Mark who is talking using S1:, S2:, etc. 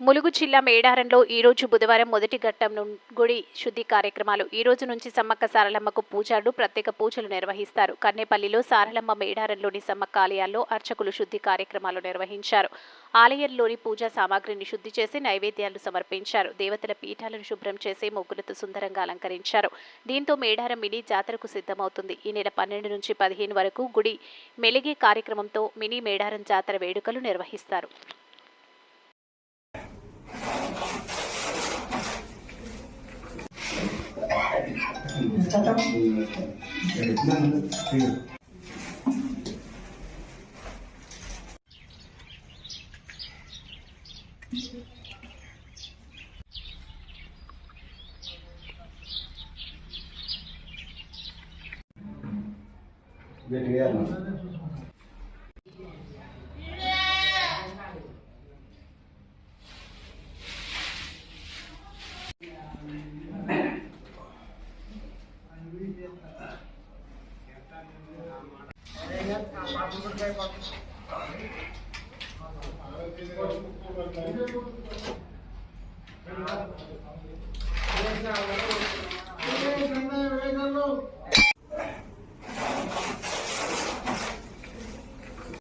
S1: ములుగు జిల్లా మేడారంలో ఈరోజు బుధవారం మొదటి ఘట్టం గుడి శుద్ధి కార్యక్రమాలు. ఈ రోజు నుంచి సమ్మక్క సారలమ్మకు పూజలు, ప్రత్యేక పూజలు నిర్వహిస్తారు. కన్నేపల్లిలో సారలమ్మ, మేడారంలోని సమ్మక్క ఆలయాల్లో అర్చకులు శుద్ధి కార్యక్రమాలు నిర్వహించారు. ఆలయంలోని పూజా సామాగ్రిని శుద్ధి చేసి నైవేద్యాలు సమర్పించారు. దేవతల పీఠాలను శుభ్రం చేసి ముగ్గులతో సుందరంగా అలంకరించారు. దీంతో మేడారం మినీ జాతరకు సిద్ధమవుతుంది. ఈ నెల 12 నుంచి 15 వరకు గుడి మెలిగే కార్యక్రమంతో మినీ మేడారం జాతర వేడుకలు నిర్వహిస్తారు.
S2: Hello.